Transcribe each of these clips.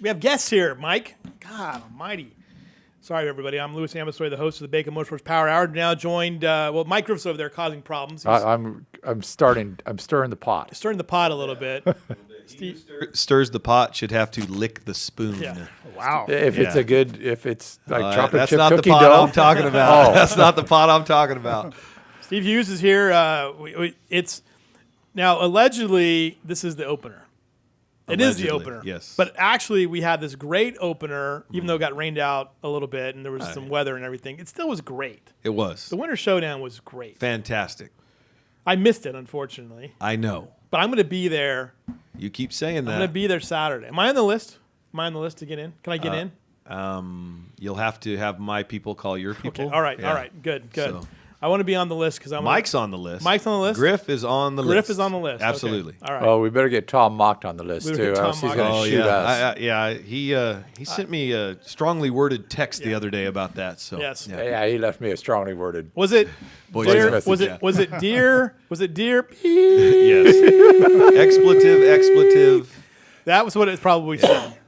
We have guests here, Mike. God almighty. Sorry, everybody. I'm Louis Amestoy, the host of the Bako Motorsports Power Hour. Now joined, Mike Griff's over there causing problems. I'm stirring the pot. Stirring the pot a little bit. Steve stirs the pot should have to lick the spoon. Yeah. Wow. If it's like chocolate chip that's not cookie the pot dough. I'm talking about. That's not the pot I'm talking about. Steve Hughes is here. It's now allegedly this is the opener. It is the opener. Yes. But actually, we had this great opener, even though it got rained out a little bit and there was some weather and everything. It still was great. It was. The Winter Showdown was great. Fantastic. I missed it, unfortunately. I know. But I'm going to be there. You keep saying that. I'm going to be there Saturday. Am I on the list? Am I on the list to get in? Can I get in? You'll have to have my people call your people. Okay. All right. Yeah. All right. Good. So. I want to be on the list because Mike's on the list. Mike's on the list. Griff is on the list. Griff is on the list. Absolutely. Okay. All right. Well, we better get Tom Mocked on the list We too. better get Else Tom he's Mocked. going to shoot us. He sent me a strongly worded text the other day about that. So Yes. Yeah, he left me a strongly worded. Was it Voice deer? message, Was it yeah. was it deer? Was it deer? Yes. Expletive. That was what it probably said.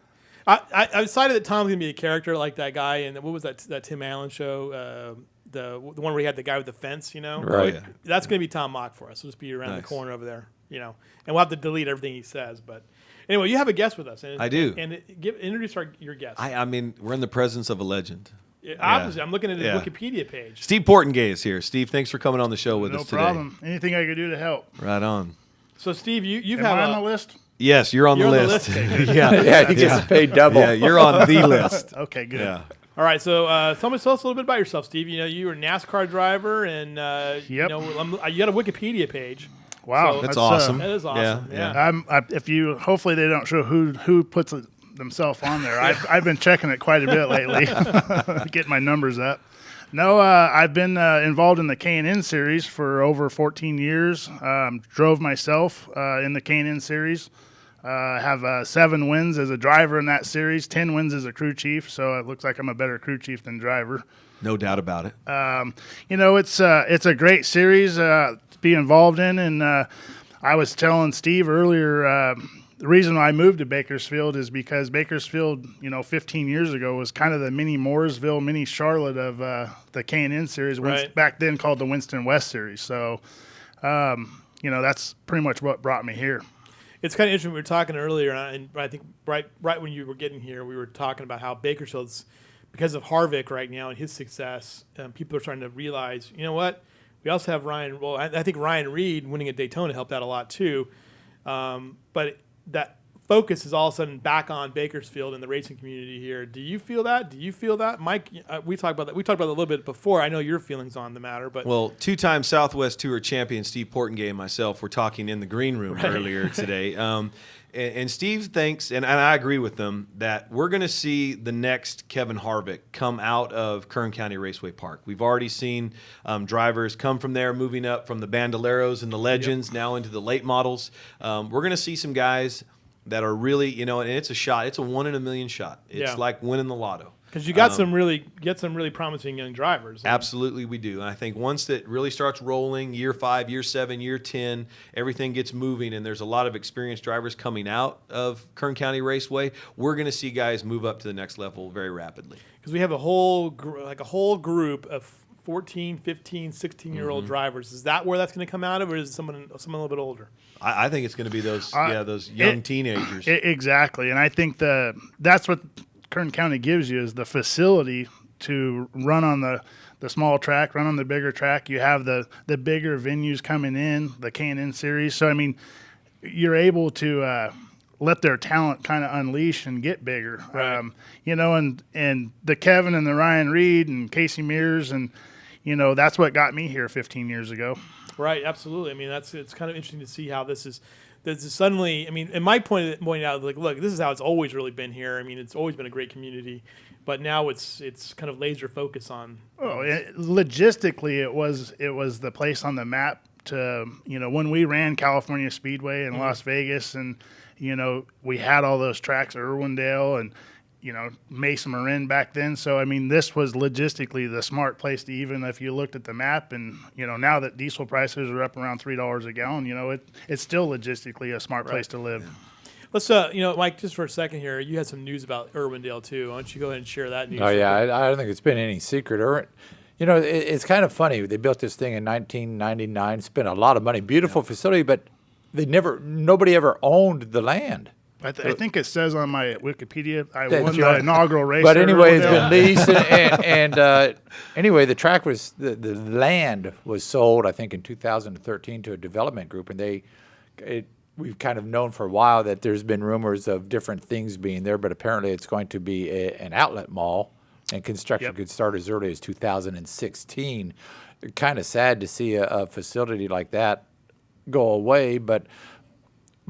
I decided that Tom's gonna be a character like that guy, and what was that Tim Allen show? The one where he had the guy with the fence, you know? Right. Oh, yeah. That's gonna be Tom Mock for us. We'll just be around the Nice. corner over there, you know, and we'll have to delete everything he says. But anyway, you have a guest with us. And, I do. And introduce your guest. I mean, we're in the presence of a legend. Obviously, I'm looking at his Yeah. Wikipedia page. Steve Portengay is here. Steve, thanks for coming on the show with No us today. problem. Anything I could do to help. Right on. So, Steve, you've Am had I on the list? Yes, you're on the You're on the list. list. Yeah, he gets paid double. Yeah, you're on the list. Okay, good. Yeah. All right, so tell us a little bit about yourself, Steve. You know, you were a NASCAR driver, and you know, you got a Wikipedia page. Wow, So- That's awesome. That is awesome. Yeah. Yeah. Hopefully they don't show who puts themselves on there. I've been checking it quite a bit lately, getting my numbers up. No, I've been involved in the K&N series for over 14 years. Drove myself in the K&N series. Have 7 wins as a driver in that series, 10 wins as a crew chief. So it looks like I'm a better crew chief than driver. No doubt about it. You know, it's a great series to be involved in, and I was telling Steve earlier. The reason I moved to Bakersfield is because Bakersfield, 15 years ago, was kind of the mini Mooresville, mini Charlotte of the K&N series, Right. back then called the Winston West series. So, that's pretty much what brought me here. It's kind of interesting. We were talking earlier, and I think right when you were getting here, we were talking about how Bakersfield's, because of Harvick right now and his success, people are starting to realize, you know what? We also have Ryan. Well, I think Ryan Reed winning at Daytona helped out a lot too. But that focus is all of a sudden back on Bakersfield and the racing community here. Do you feel that? Do you feel that, Mike? We talked about that. We talked about it a little bit before. I know your feelings on the matter, but Well, 2-time Southwest Tour champion Steve Portengay and myself were talking in the green room earlier today. And Steve thinks, and I agree with them, that we're going to see the next Kevin Harvick come out of Kern County Raceway Park. We've already seen drivers come from there, moving up from the Bandoleros and the Legends now into the late models. We're going to see some guys that are really, and it's a shot. It's a 1 in a million shot. It's like winning the lotto. because you got some really promising young drivers. Absolutely, we do. And I think once that really starts rolling, year 5, year 7, year 10, everything gets moving, and there's a lot of experienced drivers coming out of Kern County Raceway, we're going to see guys move up to the next level very rapidly. Because we have a whole group of 14, 15, 16-year-old drivers. Is that where that's going to come out of, or is it someone a little bit older? I think it's going to be those young teenagers. Exactly, and I think that's what Kern County gives you is the facility to run on the small track, run on the bigger track. You have the bigger venues coming in, the K&N series. So, I mean, you're able to let their talent kind of unleash and get bigger. Right. And the Kevin and the Ryan Reed and Casey Mears, and, that's what got me here 15 years ago. Right, absolutely. I mean, it's kind of interesting to see how this is suddenly. I mean, and Mike pointed out, like, look, this is how it's always really been here. I mean, it's always been a great community, but now it's kind of laser focus on. Logistically, it was the place on the map to, when we ran California Speedway in Las Vegas, and we had all those tracks, Irwindale and Mesa Marin back then. So, I mean, this was logistically the smart place to, even if you looked at the map, and, now that diesel prices are up around $3 a gallon, it's still logistically a smart place to live. Let's, Mike, just for a second here, you had some news about Irwindale too. Why don't you go ahead and share that news? Oh yeah, I don't think it's been any secret. It's kind of funny. They built this thing in 1999, spent a lot of money, beautiful facility, but nobody ever owned the land. I think it says on my Wikipedia I won the inaugural race. But anyway, it's been leased, and anyway, the track was the land was sold, I think, in 2013 to a development group, and we've kind of known for a while that there's been rumors of different things being there, but apparently it's going to be an outlet mall, and construction could start as early as 2016. Kind of sad to see a facility like that go away, but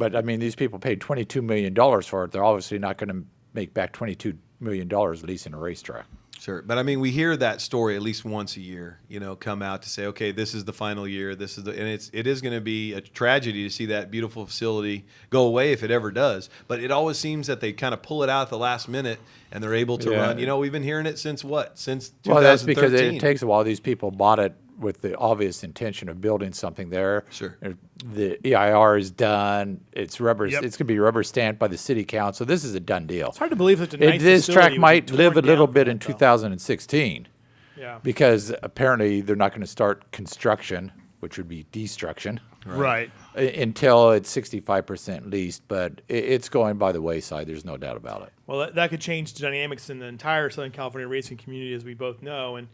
I mean, these people paid $22 million for it. They're obviously not going to make back $22 million leasing a racetrack. Sure. But I mean, we hear that story at least once a year, come out to say, okay, this is the final year. And it is going to be a tragedy to see that beautiful facility go away if it ever does. But it always seems that they kind of pull it out at the last minute and they're able to run. We've been hearing it since what? Since 2013. Well, that's because it takes a while. These people bought it with the obvious intention of building something there. Sure. The EIR is done. It's rubber. Yep. It's going to be rubber stamped by the city council. This is a done deal. It's hard to believe such a nice This track facility might was live a torn little down bit for in that, though. 2016 Yeah. because apparently they're not going to start construction, which would be destruction, Right. until it's 65% leased. But it's going by the wayside. There's no doubt about it. Well, that could change the dynamics in the entire Southern California racing community, as we both know, and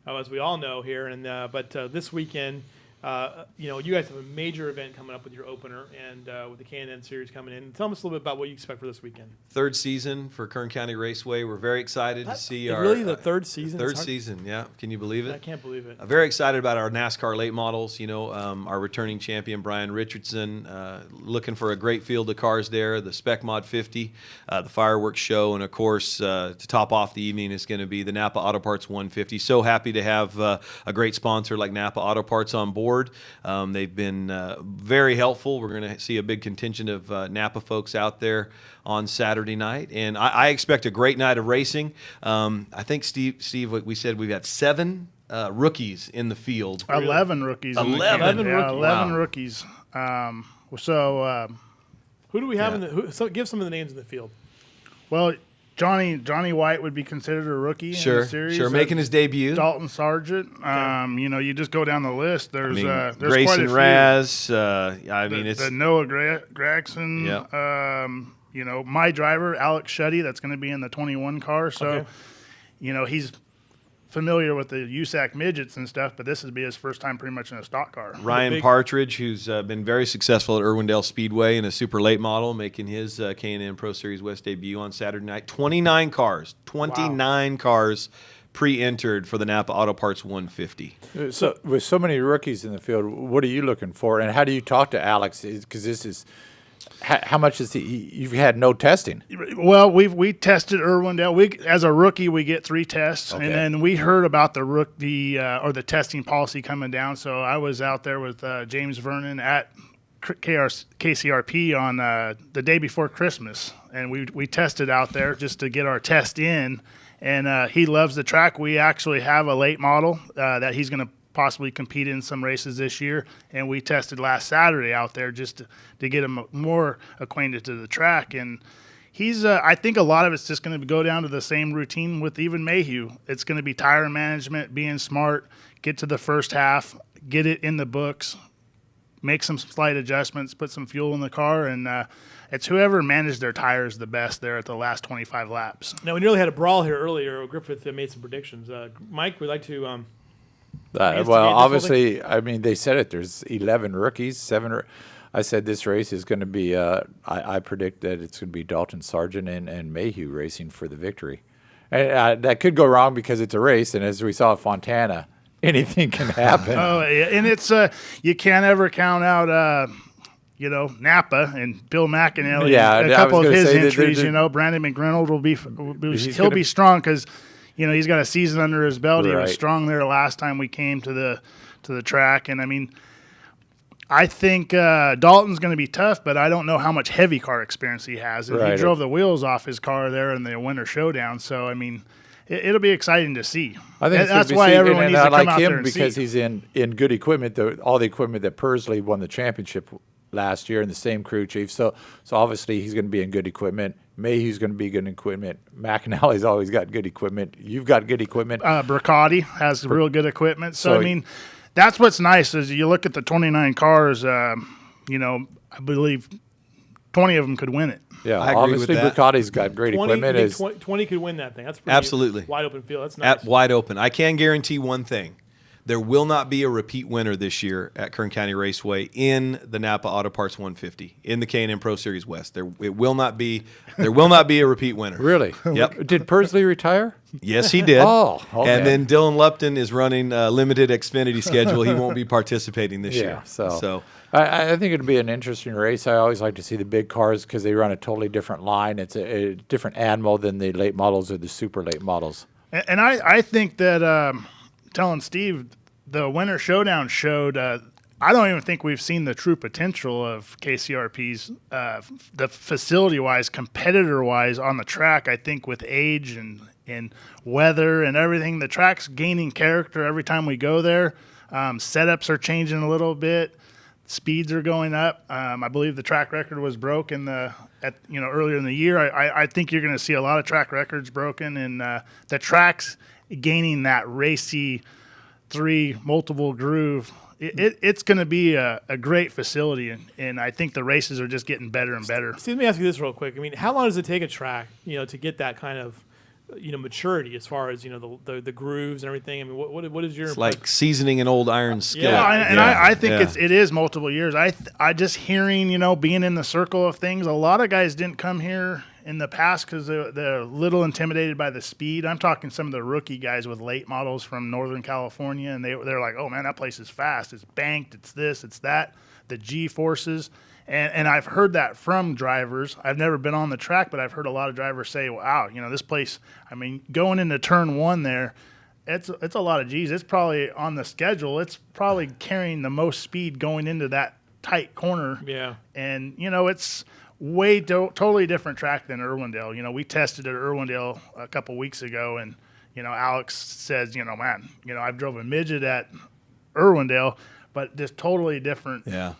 as we all know here. And but this weekend, you guys have a major event coming up with your opener and with the K&N Series coming in. Tell us a little bit about what you expect for this weekend. Third season for Kern County Raceway. We're very excited to see our really the third season. Third season, yeah. Can you believe it? I can't believe it. Very excited about our NASCAR late models. Our returning champion Brian Richardson, looking for a great field of cars there. The Spec Mod 50, the fireworks show, and of course to top off the evening is going to be the Napa Auto Parts 150. So happy to have a great sponsor like Napa Auto Parts on board. They've been very helpful. We're going to see a big contingent of Napa folks out there on Saturday night, and I expect a great night of racing. I think Steve, we said we've got 7 rookies in the field. 11 rookies. 11 rookies. 11 Wow. rookies. Who do we have in the? So give some of the names in the field. Well, Johnny White would be considered a rookie in the series. Sure, making his debut. Dalton Sargent. You just go down the list. There's quite a Grayson few. Raz. It's the Noah Gregson. Yeah. My driver Alex Shuddy. That's going to be in the 21 car. So, he's familiar with the USAC midgets and stuff, but this would be his first time pretty much in a stock car. Ryan Partridge, who's been very successful at Irwindale Speedway in a super late model, making his K&N Pro Series West debut on Saturday night. 29 cars pre-entered for the Napa Auto Parts 150. So with so many rookies in the field, what are you looking for, and how do you talk to Alex? Because this is how much is he? You've had no testing. Well, we tested Irwindale. As a rookie, we get 3 tests, and then we heard about the testing policy coming down. So I was out there with James Vernon at KCRP on the day before Christmas, and we tested out there just to get our test in. And he loves the track. We actually have a late model that he's going to possibly compete in some races this year, and we tested last Saturday out there just to get him more acquainted to the track. And he's I think a lot of it's just going to go down to the same routine with even Mayhew. It's going to be tire management, being smart, get to the first half, get it in the books, make some slight adjustments, put some fuel in the car, and it's whoever managed their tires the best there at the last 25 laps. Now, we nearly had a brawl here earlier. Griffith made some predictions. Mike, we'd like to Well, obviously, I mean, they said it. There's 11 rookies, I said this race is going to be, I predict that it's going to be Dalton Sargent and Mayhew racing for the victory. And that could go wrong because it's a race, and as we saw at Fontana, anything can happen. Oh, yeah. And it's you can't ever count out, Napa and Bill McAnally. Yeah, a couple of his entries. that Brandon McReynolds he'll be strong because he's got a season under his belt. Right. He was strong there last time we came to the track, and I mean, I think Dalton's going to be tough, but I don't know how much heavy car experience he has. And he drove the wheels off his car there in the Winter Showdown, so I mean, it'll be exciting to see. I think that's why everyone needs to come out there and because he's in good equipment. All the equipment that Pursley won the championship last year, and the same crew chief. So obviously he's going to be in good equipment. Mayhew's going to be good equipment. McAnally's always got good equipment. You've got good equipment. Bricati has real good equipment. So I mean, that's what's nice is you look at the 29 cars. I believe 20 of them could win it. Yeah, I agree with obviously that. Bricati's got great 20, equipment. you think 20 could win that thing. That's pretty Absolutely. wide open field. That's nice. Wide open. I can guarantee one thing. There will not be a repeat winner this year at Kern County Raceway in the Napa Auto Parts 150 in the K&N Pro Series West. There will not be a repeat winner. Really? Yep. Did Pursley retire? Yes, he did. Oh, okay. And then Dylan Lupton is running a limited Xfinity schedule. He won't be participating this year. So I think it'd be an interesting race. I always like to see the big cars because they run a totally different line. It's a different animal than the late models or the super late models. And I think that telling Steve, the Winter Showdown showed. I don't even think we've seen the true potential of KCRP's, the facility-wise, competitor-wise on the track. I think with age and weather and everything, the track's gaining character every time we go there. Setups are changing a little bit. Speeds are going up. I believe the track record was broke earlier in the year. I think you're going to see a lot of track records broken, and the track's gaining that racy 3 multiple groove. It's going to be a great facility, and I think the races are just getting better and better. See, let me ask you this real quick. I mean, how long does it take a track, to get that kind of, maturity as far as the grooves and everything? I mean, what is your It's like seasoning an old iron skillet. Yeah, I think it is multiple years. I just hearing, being in the circle of things, a lot of guys didn't come here in the past because they're a little intimidated by the speed. I'm talking some of the rookie guys with late models from Northern California, and they're like, oh, man, that place is fast. It's banked. It's this. It's that. The G-forces. And I've heard that from drivers. I've never been on the track, but I've heard a lot of drivers say, wow, this place, I mean, going into turn 1 there, it's a lot of G's. It's probably on the schedule. It's probably carrying the most speed going into that tight corner. Yeah. And, it's way totally different track than Irwindale. We tested at Irwindale a couple weeks ago, and, Alex says, man, I've drove a midget at Irwindale, but just totally different. Yeah.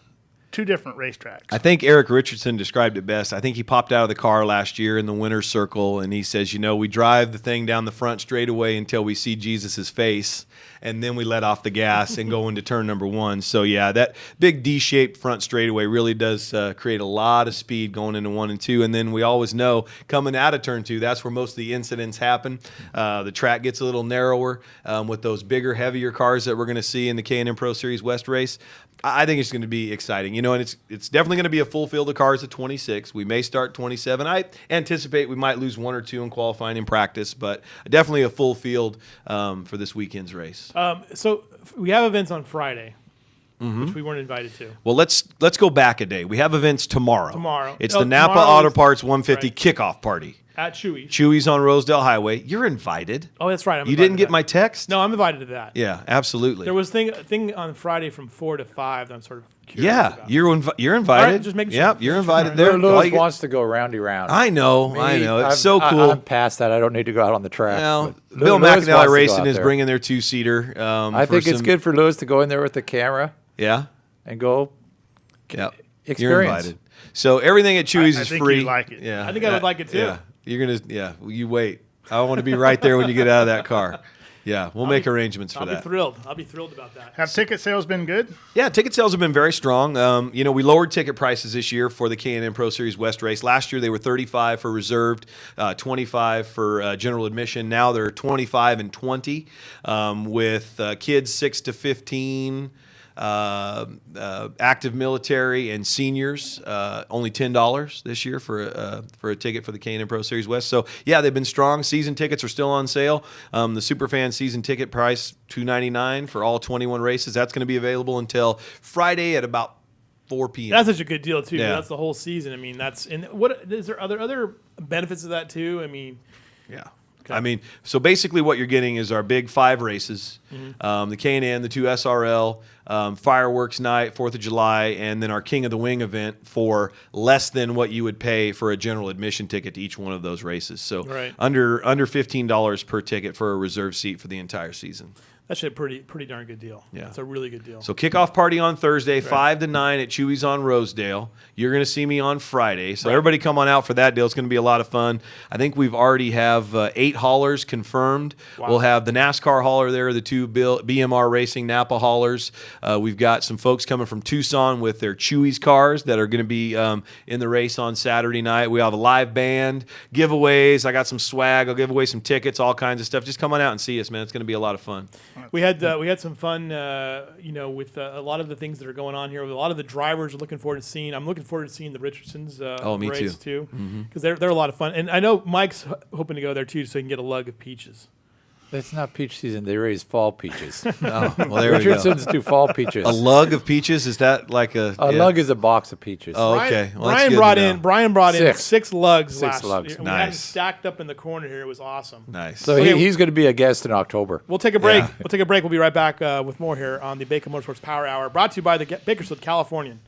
2 different racetracks. I think Eric Richardson described it best. I think he popped out of the car last year in the winner's circle, and he says, we drive the thing down the front straightaway until we see Jesus's face, and then we let off the gas and go into turn number 1. So, yeah, that big D-shaped front straightaway really does create a lot of speed going into 1 and 2. And then we always know coming out of turn 2, that's where most of the incidents happen. The track gets a little narrower with those bigger, heavier cars that we're going to see in the K&N Pro Series West race. I think it's going to be exciting, and it's definitely going to be a full field of cars at 26. We may start 27. I anticipate we might lose 1 or 2 in qualifying in practice, but definitely a full field for this weekend's race. So we have events on Friday, which we weren't invited to. Well, let's go back a day. We have events tomorrow. It's the Napa tomorrow Auto is- Parts 150 kickoff party. At Chewy's. Chewy's on Rosedale Highway. You're invited. Oh, that's right. You didn't get my text? No, I'm invited to that. Yeah, absolutely. There was a thing on Friday from 4 to 5 that I'm sort of curious Yeah, about. you're invited. All right, just making sure. Yep, you're invited All there. right. Lewis All you- wants to go roundy round. I know. It's so cool. I'm past that. I don't need to go out on the track. Well, But Bill Lewis wants to McAnally go Racing out is there. bringing their 2-seater. I think it's good for Lewis to go in there with the camera Yeah. and go Yep. You're experience. invited. So everything at Chewy's I is think free. you'd like it. Yeah. I think I would like it too. Yeah. You're gonna. Yeah. You wait. I want to be right there when you get out of that car. Yeah. We'll make arrangements for I'll that. be thrilled. I'll be thrilled about that. Have ticket sales been good? Yeah, ticket sales have been very strong. We lowered ticket prices this year for the K&N Pro Series West race. Last year they were $35 for reserved, $25 for general admission. Now they're $25 and $20 with kids 6 to 15. Active military and seniors, only $10 this year for a ticket for the K&N Pro Series West. So yeah, they've been strong. Season tickets are still on sale. The Superfan season ticket price $299 for all 21 races. That's going to be available until Friday at about 4 p.m. That's such a good deal too. Yeah. That's the whole season. I mean, what is there other benefits of that too? I mean, Yeah. I mean, so basically what you're getting is our big 5 races, the K&N, the 2 SRL, fireworks night, 4th of July, and then our King of the Wing event for less than what you would pay for a general admission ticket to each one of those races. So Right. under $15 per ticket for a reserved seat for the entire season. That's a pretty darn good deal. Yeah. It's a really good deal. So kickoff party on Thursday, 5 to 9 at Chewy's on Rosedale. You're going to see me on Friday. So everybody come on out for that deal. It's going to be a lot of fun. I think we've already have 8 haulers confirmed. Wow. We'll have the NASCAR hauler there, the 2 BMR Racing Napa haulers. We've got some folks coming from Tucson with their Chewy's cars that are going to be in the race on Saturday night. We have a live band, giveaways. I got some swag. I'll give away some tickets, all kinds of stuff. Just come on out and see us, man. It's going to be a lot of fun. We had some fun, with a lot of the things that are going on here. A lot of the drivers are looking forward to seeing. I'm looking forward to seeing the Richardsons me race too. because they're a lot of fun. And I know Mike's hoping to go there too, so he can get a lug of peaches. It's not peach season. They raise fall peaches. Oh, well, there we go. Richardson's do fall peaches. A lug of peaches? Is that like a... A lug is a box of peaches. Oh, okay. Well, that's Brian good brought to in. know. Brian brought in 6. 6 lugs. Six lugs. year. We had them Nice. stacked up in the corner here. It was awesome. Nice. So Okay. he's going to be a guest in October. We'll take a break. Yeah. We'll take a break. We'll be right back with more here on the Bako Motorsports Power Hour, brought to you by the Bakersfield Californian.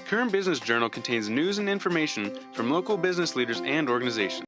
Kern Business Journal contains news and information from local business leaders and organizations.